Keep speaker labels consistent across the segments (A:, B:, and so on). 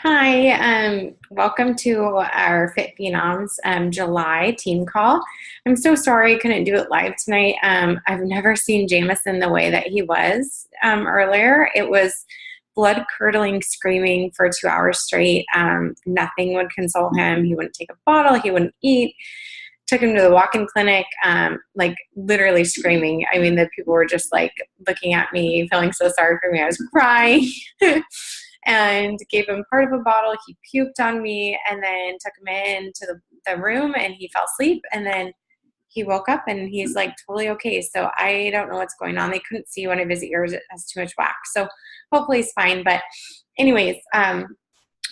A: Hi, welcome to our Fit Phenoms July team call. I'm so sorry I couldn't do it live tonight. I've never seen Jamison the way that he was earlier. It was blood curdling screaming for 2 hours straight. Nothing would console him. He wouldn't take a bottle. He wouldn't eat. Took him to the walk-in clinic, like literally screaming. I mean, the people were just like looking at me, feeling so sorry for me. I was crying. And gave him part of a bottle. He puked on me and then took him into the room and he fell asleep. And then he woke up and he's like totally okay. So I don't know what's going on. They couldn't see one of his ears. It has too much wax. So hopefully he's fine. But anyways,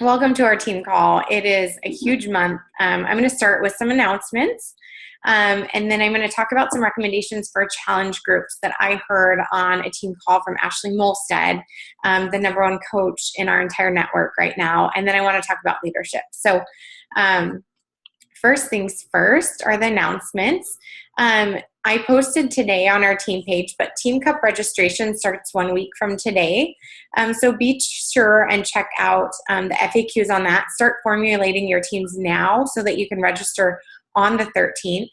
A: welcome to our team call. It is a huge month. I'm going to start with some announcements. And then I'm going to talk about some recommendations for challenge groups that I heard on a team call from Ashley Molstead, the #1 coach in our entire network right now. And then I want to talk about leadership. So first things first are the announcements. I posted today on our team page, but Team Cup registration starts 1 week from today. So be sure and check out the FAQs on that. Start formulating your teams now so that you can register on the 13th.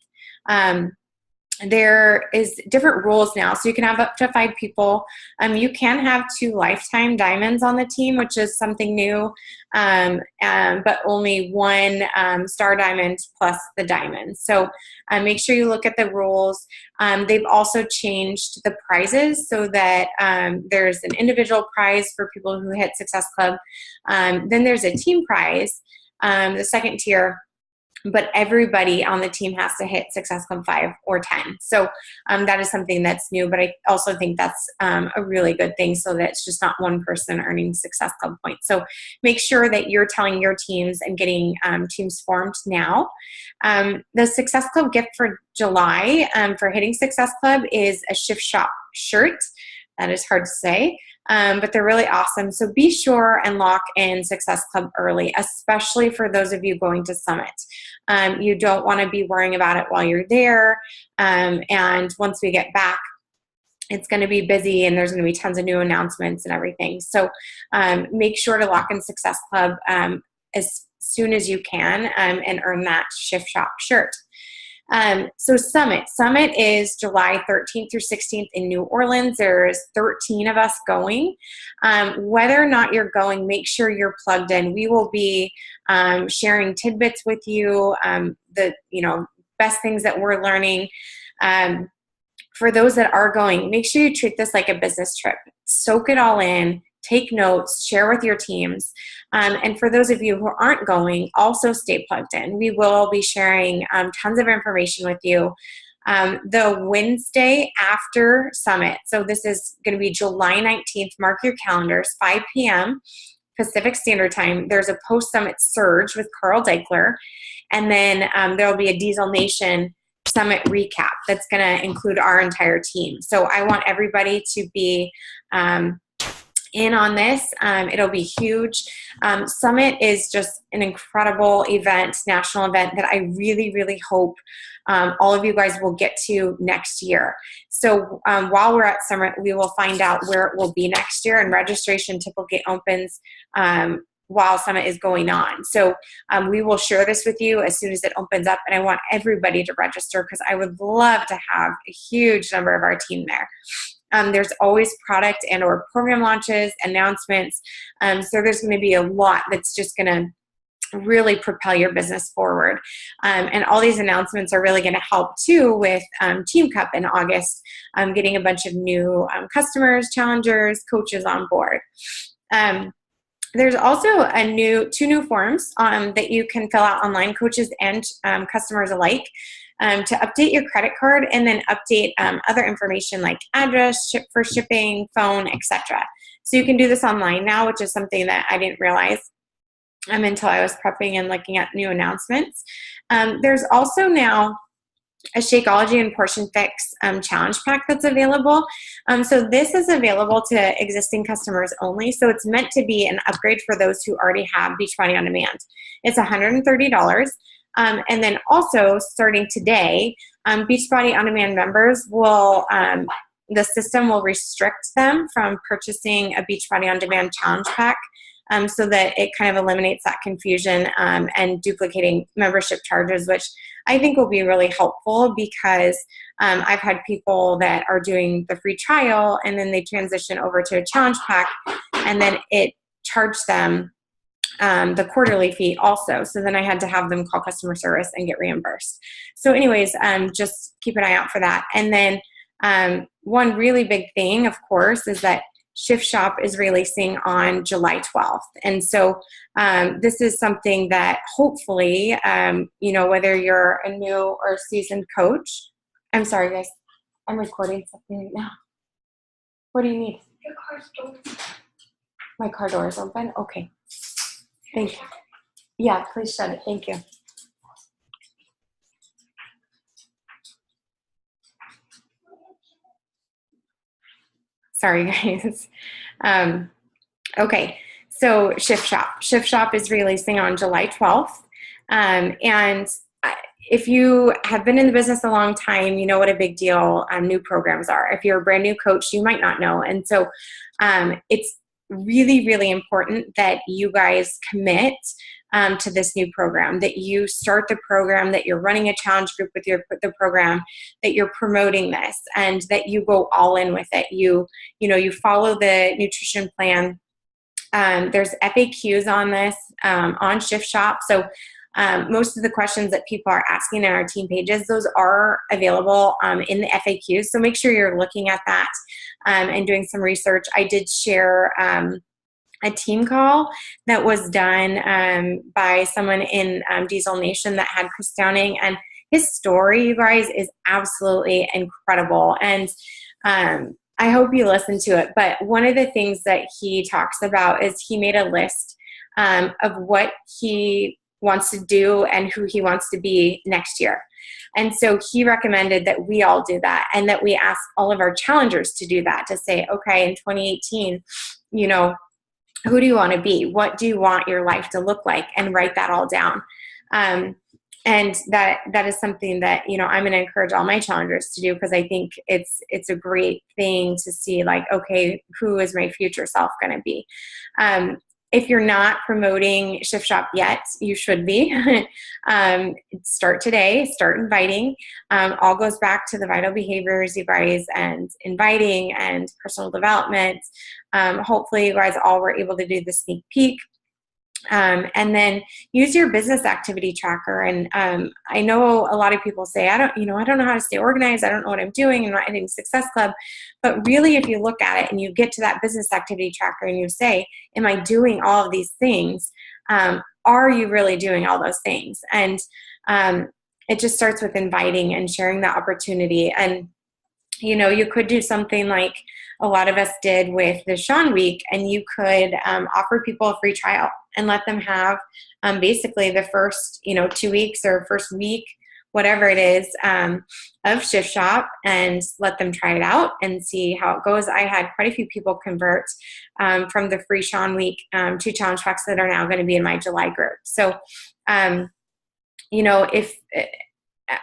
A: There is different rules now, so you can have up to 5 people. You can have 2 lifetime diamonds on the team, which is something new, but only 1 star diamond plus the diamond. So make sure you look at the rules. They've also changed the prizes so that there's an individual prize for people who hit Success Club. Then there's a team prize, the second tier. But everybody on the team has to hit Success Club 5 or 10. So that is something that's new, but I also think that's a really good thing so that it's just not one person earning Success Club points. So make sure that you're telling your teams and getting teams formed now. The Success Club gift for July for hitting Success Club is a Shift Shop shirt. That is hard to say. But they're really awesome. So be sure and lock in Success Club early, especially for those of you going to Summit. You don't want to be worrying about it while you're there. And once we get back, it's going to be busy and there's going to be tons of new announcements and everything. So make sure to lock in Success Club as soon as you can and earn that Shift Shop shirt. So Summit is July 13th through 16th in New Orleans. There's 13 of us going. Whether or not you're going, make sure you're plugged in. We will be sharing tidbits with you, the best things that we're learning. For those that are going, make sure you treat this like a business trip. Soak it all in. Take notes, share with your teams. And for those of you who aren't going, also stay plugged in. We will be sharing tons of information with you the Wednesday after Summit. So this is going to be July 19th. Mark your calendars, 5 p.m. Pacific Standard Time. There's a post-Summit surge with Carl Deichler. And then there will be a Diesel Nation Summit recap that's going to include our entire team. So I want everybody to be in on this. It'll be huge. Summit is just an incredible event, national event that I really, really hope all of you guys will get to next year. So while we're at Summit, we will find out where it will be next year, and registration typically opens while Summit is going on. So we will share this with you as soon as it opens up, and I want everybody to register because I would love to have a huge number of our team there. There's always product and or program launches, announcements. So there's going to be a lot that's just going to really propel your business forward. And all these announcements are really going to help too with Team Cup in August, getting a bunch of new customers, challengers, coaches on board. There's also two new forms that you can fill out online, coaches and customers alike. To update your credit card and then update other information like address, ship for shipping, phone, etc. So you can do this online now, which is something that I didn't realize until I was prepping and looking at new announcements. There's also now a Shakeology and Portion Fix challenge pack that's available. So this is available to existing customers only. So it's meant to be an upgrade for those who already have Beachbody On Demand. It's $130. And then also starting today, Beachbody On Demand members will, the system will restrict them from purchasing a Beachbody On Demand challenge pack so that it kind of eliminates that confusion and duplicating membership charges, which I think will be really helpful because I've had people that are doing the free trial and then they transition over to a challenge pack, and then it charged them the quarterly fee also. So then I had to have them call customer service and get reimbursed. So anyways, just keep an eye out for that. And then one really big thing, of course, is that Shift Shop is releasing on July 12th. And so this is something that hopefully, whether you're a new or seasoned coach, I'm sorry, guys, I'm recording something right now. What do you need?
B: Your car's door.
A: My car door is open? Okay. Thank you. Yeah, please shut it. Thank you. Sorry, guys. Okay, so Shift Shop. Shift Shop is releasing on July 12th. And if you have been in the business a long time, you know what a big deal new programs are. If you're a brand new coach, you might not know. And so it's really, really important that you guys commit to this new program, that you start the program, that you're running a challenge group with the program, that you're promoting this, and that you go all in with it. You follow the nutrition plan. There's FAQs on this on Shift Shop. So most of the questions that people are asking in our team pages, those are available in the FAQs. So make sure you're looking at that and doing some research. I did share a team call that was done by someone in Diesel Nation that had Chris Downing, and his story, you guys, is absolutely incredible. And I hope you listen to it. But one of the things that he talks about is he made a list of what he wants to do and who he wants to be next year. And so he recommended that we all do that, and that we ask all of our challengers to do that, to say, okay, in 2018, who do you want to be? What do you want your life to look like? And write that all down. And that is something that, I'm going to encourage all my challengers to do, because I think it's a great thing to see, like, okay, who is my future self going to be? If you're not promoting Shift Shop yet, you should be. Start today, start inviting. All goes back to the vital behaviors, you guys, and inviting and personal development. Hopefully you guys all were able to do the sneak peek. And then use your business activity tracker. And I know a lot of people say, I don't know how to stay organized. I don't know what I'm doing. I'm not hitting Success Club. But really, if you look at it and you get to that business activity tracker and you say, am I doing all of these things? Are you really doing all those things? And it just starts with inviting and sharing the opportunity. And you could do something like a lot of us did with the Sean Week, and you could offer people a free trial and let them have basically the first 2 weeks or first week, whatever it is, of Shift Shop, and let them try it out and see how it goes. I had quite a few people convert from the free Sean Week to challenge packs that are now going to be in my July group. So if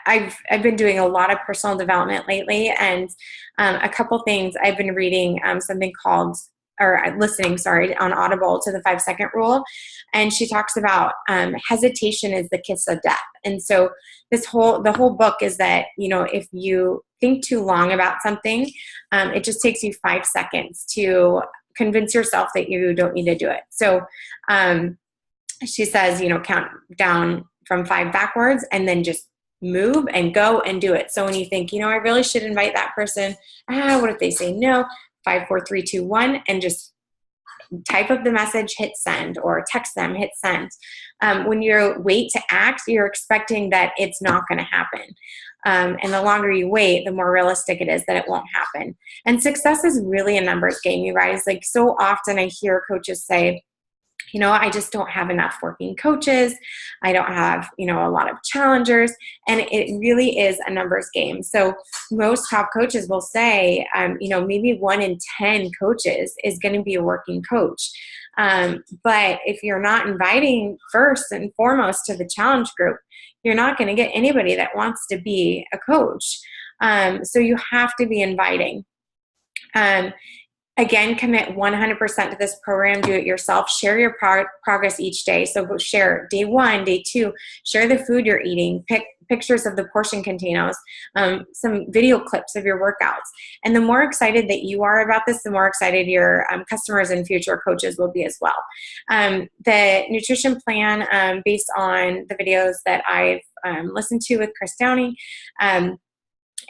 A: I've been doing a lot of personal development lately, and a couple things. I've been reading something called, or listening, on Audible, to the 5-second rule, and she talks about hesitation is the kiss of death. And so the whole book is that if you think too long about something, it just takes you 5 seconds to convince yourself that you don't need to do it. So she says, count down from 5 backwards, and then just move and go and do it. So when you think, I really should invite that person, what if they say no? 5, 4, 3, 2, 1, and just type up the message, hit send, or text them, hit send. When you wait to act, you're expecting that it's not going to happen. And the longer you wait, the more realistic it is that it won't happen. And success is really a numbers game, you guys. Like, so often I hear coaches say, I just don't have enough working coaches. I don't have, a lot of challengers. And it really is a numbers game. So most top coaches will say, maybe 1 in 10 coaches is going to be a working coach. But if you're not inviting first and foremost to the challenge group, you're not going to get anybody that wants to be a coach. So you have to be inviting. Again, commit 100% to this program. Do it yourself. Share your progress each day. So share day 1, day 2. Share the food you're eating. Pick pictures of the portion containers, some video clips of your workouts. And the more excited that you are about this, the more excited your customers and future coaches will be as well. The nutrition plan, based on the videos that I've listened to with Chris Downey,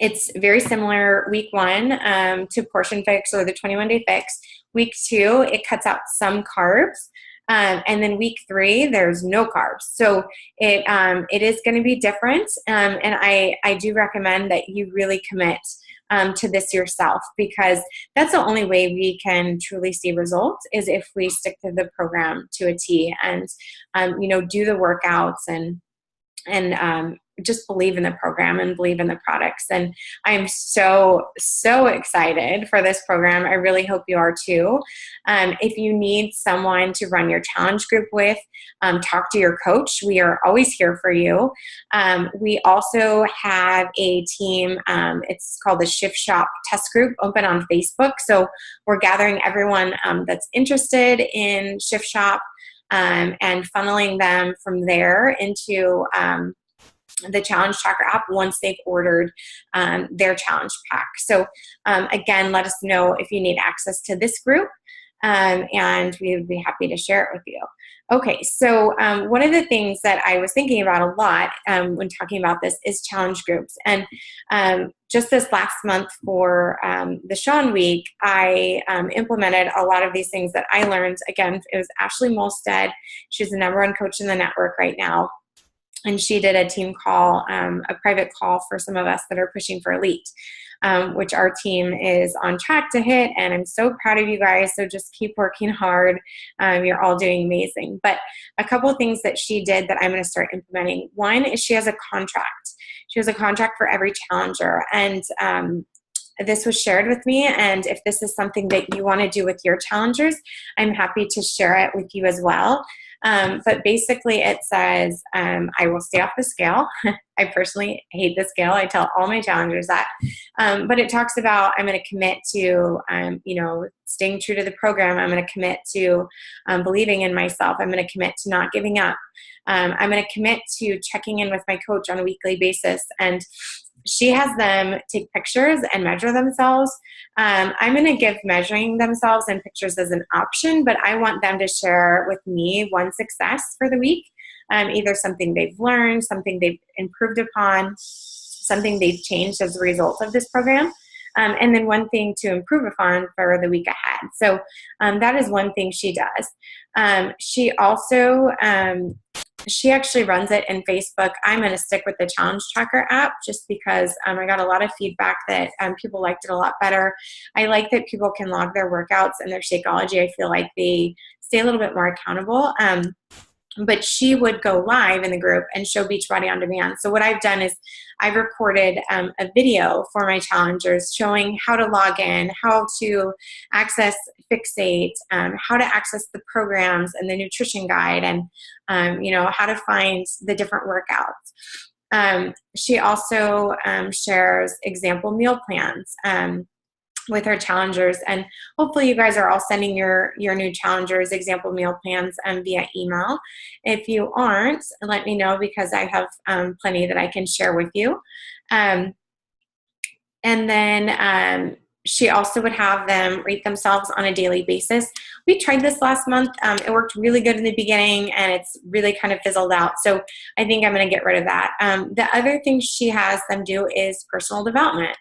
A: it's very similar week 1 to Portion Fix or the 21-day fix. Week 2, it cuts out some carbs. And then week 3, there's no carbs. So it is going to be different. And I do recommend that you really commit to this yourself, because that's the only way we can truly see results, is if we stick to the program to a T and, do the workouts and just believe in the program and believe in the products. And I'm so excited for this program. I really hope you are too. If you need someone to run your challenge group with, talk to your coach. We are always here for you. We also have a team, it's called the Shift Shop Test Group, open on Facebook. So we're gathering everyone that's interested in Shift Shop and funneling them from there into the Challenge Tracker app once they've ordered their challenge pack. So again, let us know if you need access to this group, and we would be happy to share it with you. Okay, so one of the things that I was thinking about a lot when talking about this is challenge groups. And just this last month for the Sean Week, I implemented a lot of these things that I learned. Again, it was Ashley Molstead. She's the #1 coach in the network right now. And she did a team call, a private call for some of us that are pushing for elite, which our team is on track to hit. And I'm so proud of you guys. So just keep working hard. You're all doing amazing. But a couple of things that she did that I'm going to start implementing. One is she has a contract. She has a contract for every challenger. And this was shared with me. And if this is something that you want to do with your challengers, I'm happy to share it with you as well. But basically it says, I will stay off the scale. I personally hate the scale. I tell all my challengers that. But it talks about, I'm going to commit to, staying true to the program. I'm going to commit to believing in myself. I'm going to commit to not giving up. I'm going to commit to checking in with my coach on a weekly basis. And she has them take pictures and measure themselves. I'm going to give measuring themselves and pictures as an option, but I want them to share with me one success for the week, either something they've learned, something they've improved upon, something they've changed as a result of this program, and then one thing to improve upon for the week ahead. So that is one thing she does. She also she actually runs it in Facebook. I'm going to stick with the Challenge Tracker app just because I got a lot of feedback that people liked it a lot better. I like that people can log their workouts and their Shakeology. I feel like they stay a little bit more accountable. But she would go live in the group and show Beachbody on demand. So what I've done is I've recorded a video for my challengers showing how to log in, how to access Fixate, how to access the programs and the nutrition guide, and how to find the different workouts. She also shares example meal plans with her challengers, and hopefully you guys are all sending your new challengers example meal plans via email. If you aren't, let me know, because I have plenty that I can share with you. And then she also would have them rate themselves on a daily basis. We tried this last month. It worked really good in the beginning, and it's really kind of fizzled out. So I think I'm going to get rid of that. The other thing she has them do is personal development.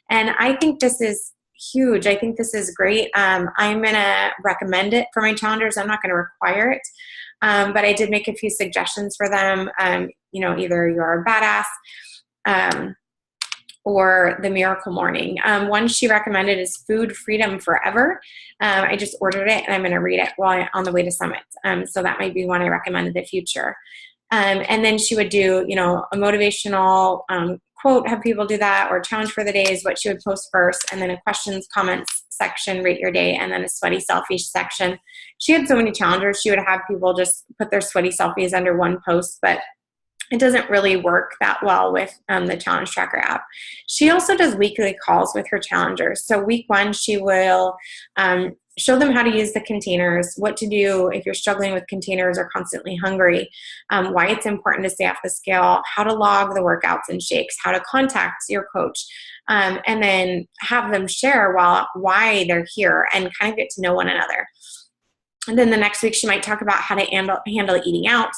A: And I think this is huge. I think this is great. I'm going to recommend it for my challengers. I'm not going to require it. But I did make a few suggestions for them. Either You're a Badass or The Miracle Morning. One she recommended is Food Freedom Forever. I just ordered it, and I'm going to read it while I'm on the way to Summit. So that might be one I recommend in the future. And then she would do, a motivational quote, have people do that, or challenge for the day is what she would post first, and then a questions, comments section, rate your day, and then a sweaty selfie section. She had so many challengers, she would have people just put their sweaty selfies under one post, but it doesn't really work that well with the Challenge Tracker app. She also does weekly calls with her challengers. So week 1, she will show them how to use the containers, what to do if you're struggling with containers or constantly hungry, why it's important to stay off the scale, how to log the workouts and shakes, how to contact your coach, and then have them share why they're here and kind of get to know one another. And then the next week, she might talk about how to handle eating out,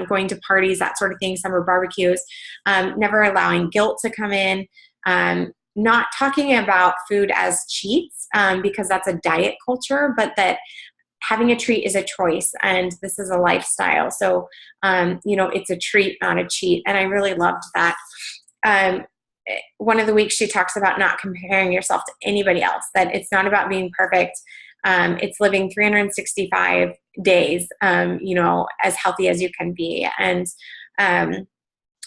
A: going to parties, that sort of thing, summer barbecues, never allowing guilt to come in, not talking about food as cheats, because that's a diet culture, but that having a treat is a choice and this is a lifestyle. So, it's a treat, not a cheat. And I really loved that. One of the weeks she talks about not comparing yourself to anybody else, that it's not about being perfect. It's living 365 days, as healthy as you can be. And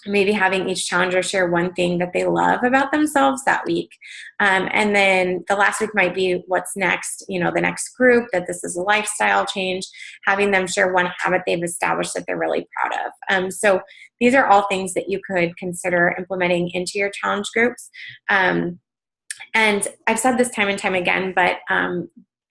A: maybe having each challenger share one thing that they love about themselves that week. And then the last week might be what's next, the next group, that this is a lifestyle change, having them share one habit they've established that they're really proud of. So these are all things that you could consider implementing into your challenge groups. And I've said this time and time again, but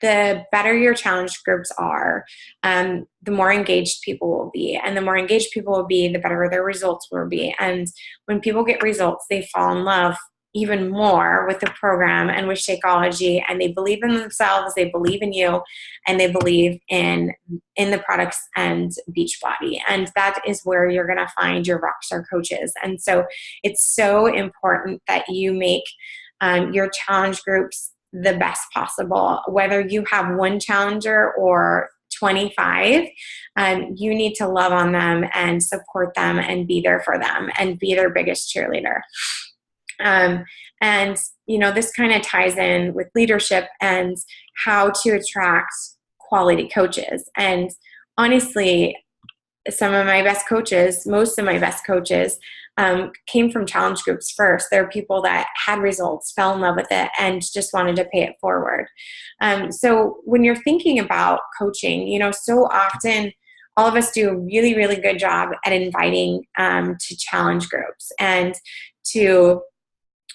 A: the better your challenge groups are, the more engaged people will be. And the more engaged people will be, the better their results will be. And when people get results, they fall in love even more with the program and with Shakeology, and they believe in themselves, they believe in you, and they believe in the products and Beachbody. And that is where you're going to find your rockstar coaches. And so it's so important that you make your challenge groups the best possible. Whether you have one challenger or 25, you need to love on them and support them and be there for them and be their biggest cheerleader. This kind of ties in with leadership and how to attract quality coaches. And honestly, some of my best coaches, most of my best coaches, came from challenge groups first. There are people that had results, fell in love with it, and just wanted to pay it forward. So when you're thinking about coaching, so often all of us do a really, really good job at inviting to challenge groups and to,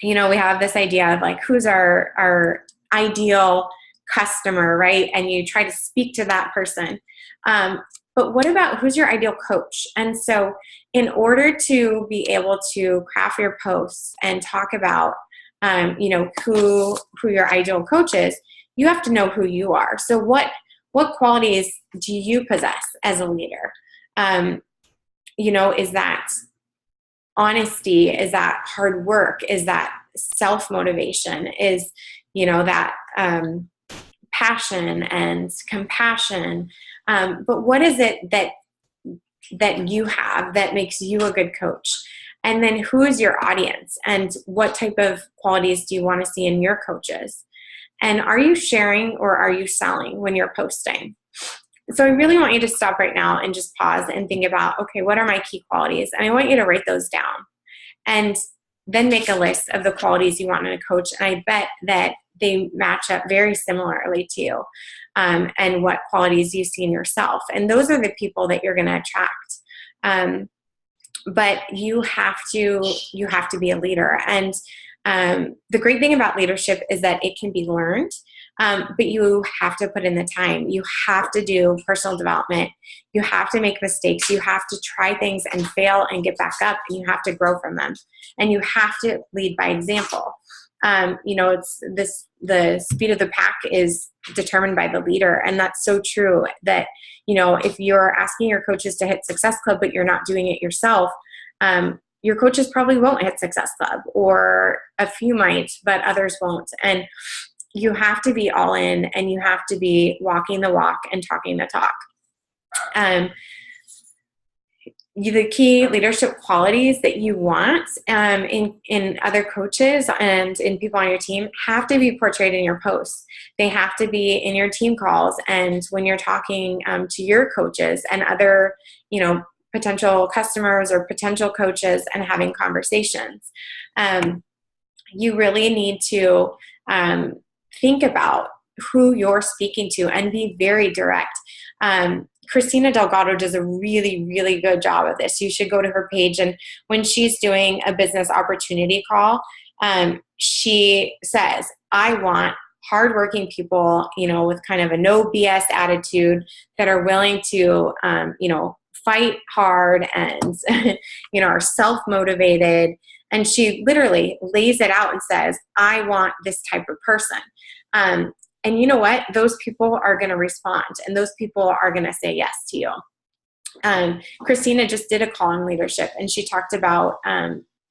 A: we have this idea of like, who's our ideal customer, right? And you try to speak to that person. But what about who's your ideal coach? And so in order to be able to craft your posts and talk about, who your ideal coach is, you have to know who you are. So what qualities do you possess as a leader? Is that honesty? Is that hard work? Is that self-motivation? Is, that passion and compassion? But what is it that you have that makes you a good coach? And then who is your audience? And what type of qualities do you want to see in your coaches? And are you sharing or are you selling when you're posting? So I really want you to stop right now and just pause and think about, okay, what are my key qualities? And I want you to write those down and then make a list of the qualities you want in a coach. And I bet that they match up very similarly to you, and what qualities you see in yourself. And those are the people that you're going to attract. But you have to be a leader. And the great thing about leadership is that it can be learned, but you have to put in the time. You have to do personal development. You have to make mistakes. You have to try things and fail and get back up, and you have to grow from them. And you have to lead by example. The speed of the pack is determined by the leader. And that's so true that, if you're asking your coaches to hit Success Club, but you're not doing it yourself, your coaches probably won't hit Success Club, or a few might, but others won't. And you have to be all in, and you have to be walking the walk and talking the talk. The key leadership qualities that you want in other coaches and in people on your team have to be portrayed in your posts. They have to be in your team calls and when you're talking to your coaches and other, potential customers or potential coaches and having conversations. You really need to think about who you're speaking to and be very direct. Christina Delgado does a really, really good job of this. You should go to her page. And when she's doing a business opportunity call, she says, I want hardworking people, with kind of a no BS attitude that are willing to, fight hard and, are self-motivated. And she literally lays it out and says, I want this type of person. And you know what? Those people are going to respond, and those people are going to say yes to you. Christina just did a call on leadership, and she talked about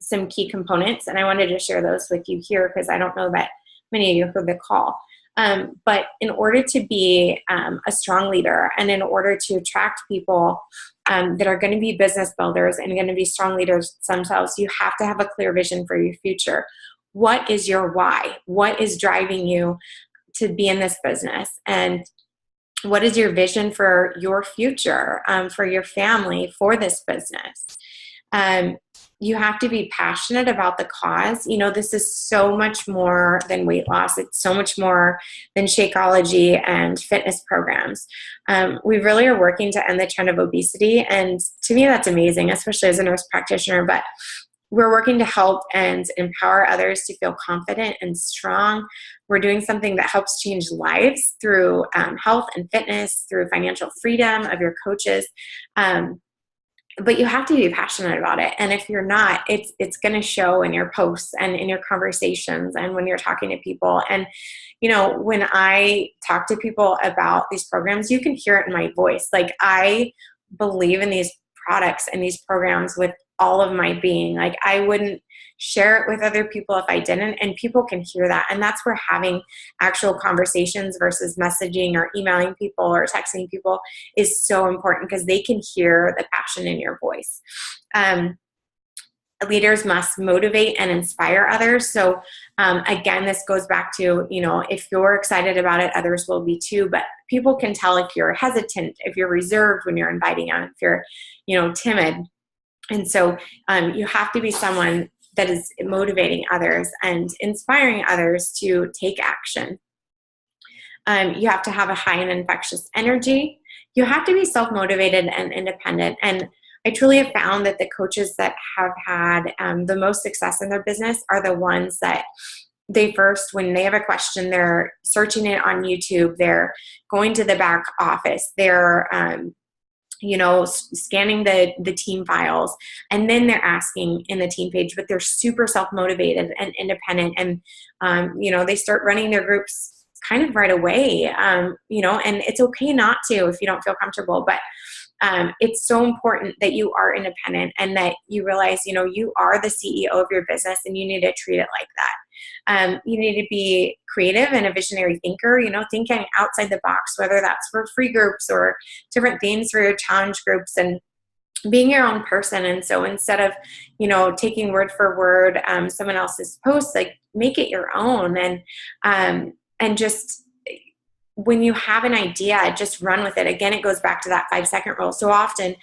A: some key components, and I wanted to share those with you here because I don't know that many of you heard the call. But in order to be a strong leader, and in order to attract people that are going to be business builders and going to be strong leaders themselves, you have to have a clear vision for your future. What is your why? What is driving you to be in this business? And what is your vision for your future, for your family, for this business? You have to be passionate about the cause. This is so much more than weight loss. It's so much more than Shakeology and fitness programs. We really are working to end the trend of obesity. And to me, that's amazing, especially as a nurse practitioner. But we're working to help and empower others to feel confident and strong. We're doing something that helps change lives through health and fitness, through financial freedom of your coaches. But you have to be passionate about it. And if you're not, it's going to show in your posts and in your conversations and when you're talking to people. And, when I talk to people about these programs, you can hear it in my voice. Like, I believe in these products and these programs with all of my being. Like, I wouldn't share it with other people if I didn't, and people can hear that. And that's where having actual conversations versus messaging or emailing people or texting people is so important, because they can hear the passion in your voice. Leaders must motivate and inspire others. So again, this goes back to, if you're excited about it, others will be too. But people can tell if you're hesitant, if you're reserved when you're inviting them, if you're, timid. And so you have to be someone that is motivating others and inspiring others to take action. You have to have a high and infectious energy. You have to be self-motivated and independent. And I truly have found that the coaches that have had the most success in their business are the ones that they first, when they have a question, they're searching it on YouTube, they're going to the back office, they're scanning the team files, and then they're asking in the team page, but they're super self-motivated and independent. And, they start running their groups kind of right away, and it's okay not to if you don't feel comfortable, but it's so important that you are independent and that you realize, you are the CEO of your business, and you need to treat it like that. You need to be creative and a visionary thinker, thinking outside the box, whether that's for free groups or different themes for your challenge groups, and being your own person. And so instead of, taking word for word someone else's post, like, make it your own. And just, when you have an idea, just run with it. Again, it goes back to that 5-second rule. So often,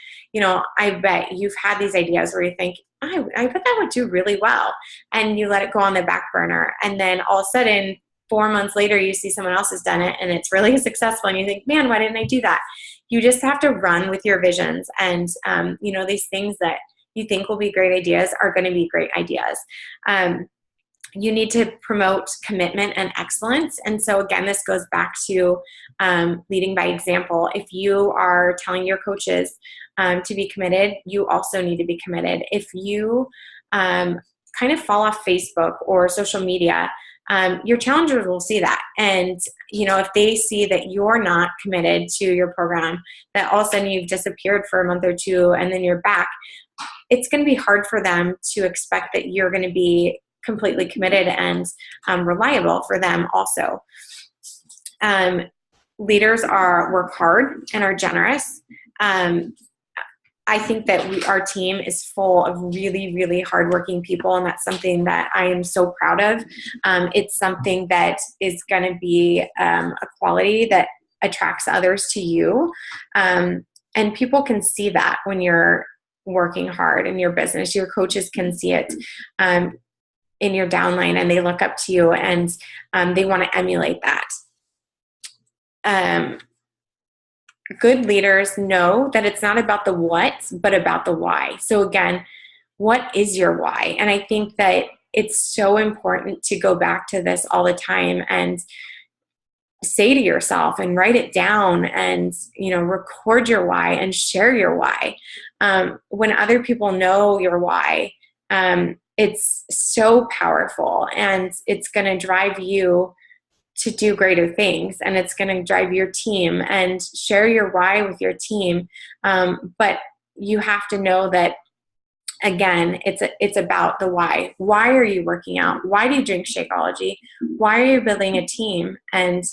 A: I bet you've had these ideas where you think, I bet that would do really well. And you let it go on the back burner. And then all of a sudden, 4 months later, you see someone else has done it and it's really successful. And you think, man, why didn't I do that? You just have to run with your visions. And, these things that you think will be great ideas are going to be great ideas. You need to promote commitment and excellence. And so again, this goes back to leading by example. If you are telling your coaches to be committed, you also need to be committed. If you kind of fall off Facebook or social media, your challengers will see that. And, if they see that you're not committed to your program, that all of a sudden you've disappeared for a month or two and then you're back, it's going to be hard for them to expect that you're going to be completely committed and reliable for them also. Leaders work hard and are generous. I think that our team is full of really, really hardworking people, and that's something that I am so proud of. It's something that is going to be a quality that attracts others to you. And people can see that when you're working hard in your business. Your coaches can see it in your downline, and they look up to you, and they want to emulate that. good leaders know that it's not about the what, but about the why. So again, what is your why? And I think that it's so important to go back to this all the time and say to yourself and write it down and, record your why and share your why. When other people know your why, it's so powerful, and it's going to drive you to do greater things, and it's going to drive your team, and share your why with your team. But you have to know that, again, it's about the why. Why are you working out? Why do you drink Shakeology? Why are you building a team? And,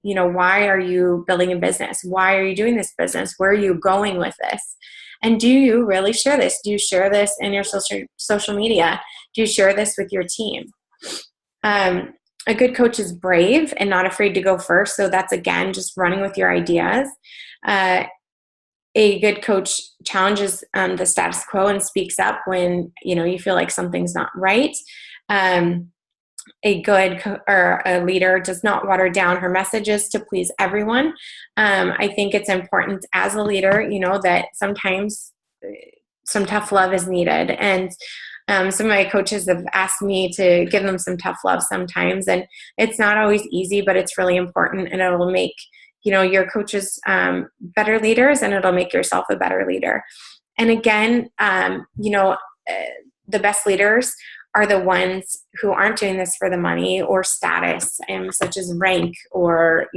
A: why are you building a business? Why are you doing this business? Where are you going with this? And do you really share this? Do you share this in your social media? Do you share this with your team? A good coach is brave and not afraid to go first. So that's, again, just running with your ideas. A good coach challenges the status quo and speaks up when, you feel like something's not right. A good a leader does not water down her messages to please everyone. I think it's important as a leader, that sometimes some tough love is needed. And some of my coaches have asked me to give them some tough love sometimes. And it's not always easy, but it's really important, and it'll make, your coaches better leaders, and it'll make yourself a better leader. And again, the best leaders are the ones who aren't doing this for the money or status, such as rank or,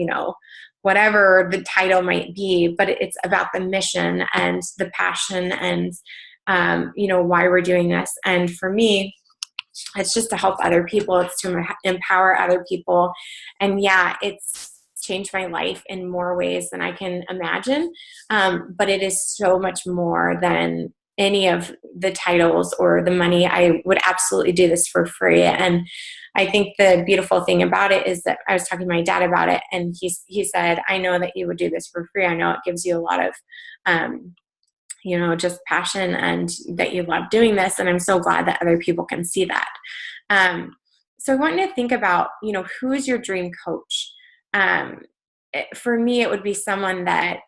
A: whatever the title might be, but it's about the mission and the passion and, why we're doing this. And for me, it's just to help other people. It's to empower other people. And yeah, it's changed my life in more ways than I can imagine. But it is so much more than any of the titles or the money. I would absolutely do this for free. And I think the beautiful thing about it is that I was talking to my dad about it, and he said, I know that you would do this for free. I know it gives you a lot of, just passion, and that you love doing this. And I'm so glad that other people can see that. So I want you to think about, who is your dream coach? For me, it would be someone that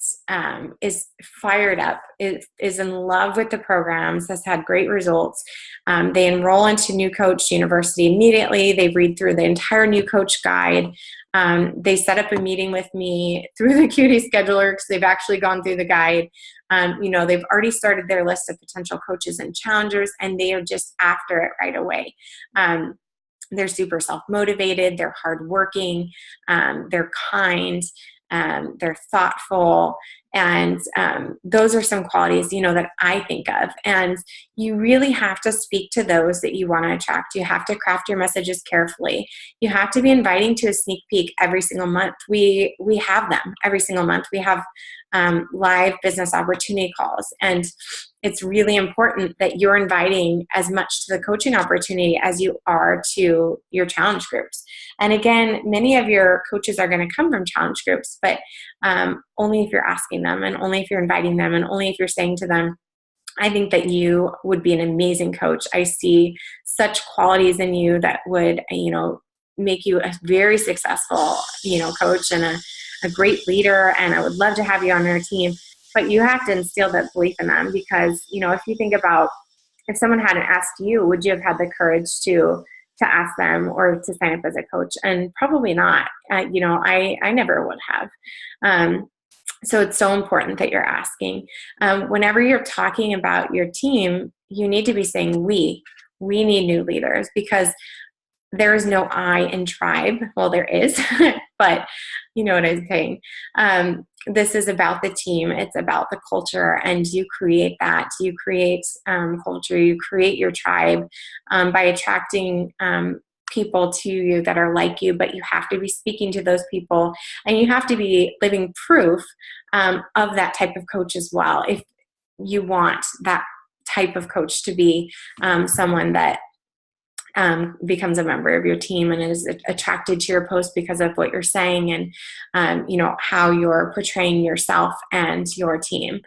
A: is fired up, is in love with the programs, has had great results. They enroll into New Coach University immediately. They read through the entire New Coach guide. They set up a meeting with me through the Cutie Scheduler because they've actually gone through the guide. They've already started their list of potential coaches and challengers, and they are just after it right away. They're super self-motivated, they're hardworking, they're kind, they're thoughtful, and those are some qualities, that I think of. And you really have to speak to those that you want to attract. You have to craft your messages carefully. You have to be inviting to a sneak peek every single month. We have them every single month. We have live business opportunity calls, and it's really important that you're inviting as much to the coaching opportunity as you are to your challenge groups. And again, many of your coaches are going to come from challenge groups, but only if you're asking them, and only if you're inviting them, and only if you're saying to them, I think that you would be an amazing coach. I see such qualities in you that would, make you a very successful, coach and a great leader. And I would love to have you on our team. But you have to instill that belief in them, because, if you think about, if someone hadn't asked you, would you have had the courage to ask them or to sign up as a coach? And probably not. I never would have. So it's so important that you're asking. Whenever you're talking about your team, you need to be saying we need new leaders, because there is no I in tribe. Well, there is, but you know what I'm saying. This is about the team. It's about the culture, and you create that. You create culture. You create your tribe by attracting people to you that are like you, but you have to be speaking to those people, and you have to be living proof of that type of coach as well. If you want that type of coach to be someone that becomes a member of your team and is attracted to your post because of what you're saying and, how you're portraying yourself and your team.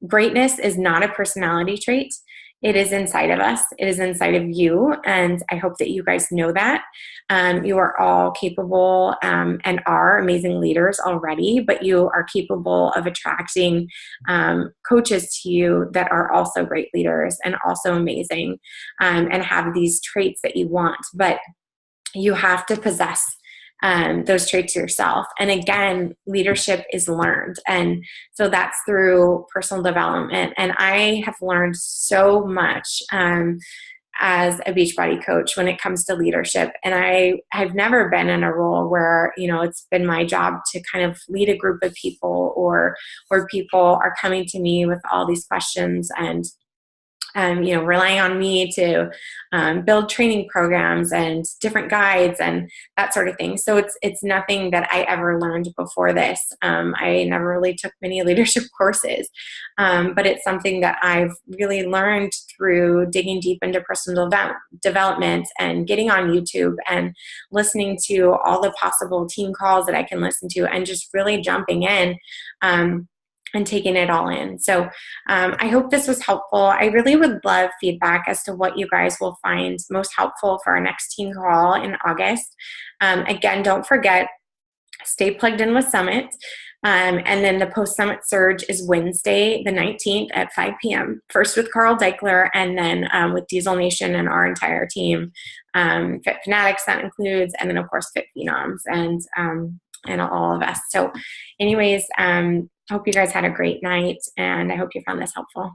A: Greatness is not a personality trait. It is inside of us. It is inside of you. And I hope that you guys know that. You are all capable and are amazing leaders already, but you are capable of attracting coaches to you that are also great leaders and also amazing and have these traits that you want. But you have to possess those traits yourself. And again, leadership is learned. And so that's through personal development. And I have learned so much as a Beachbody coach when it comes to leadership. And I've never been in a role where, it's been my job to kind of lead a group of people, or where people are coming to me with all these questions and relying on me to build training programs and different guides and that sort of thing. So it's nothing that I ever learned before this. I never really took many leadership courses, but it's something that I've really learned through digging deep into personal development and getting on YouTube and listening to all the possible team calls that I can listen to and just really jumping in. And taking it all in. So I hope this was helpful. I really would love feedback as to what you guys will find most helpful for our next team call in August. Again, don't forget, stay plugged in with Summit. And then the post-Summit Surge is Wednesday, the 19th at 5 p.m. First with Carl Deichler, and then with Diesel Nation and our entire team. Fit Fanatics, that includes, and then of course Fit Phenoms and all of us. So anyways, hope you guys had a great night, and I hope you found this helpful.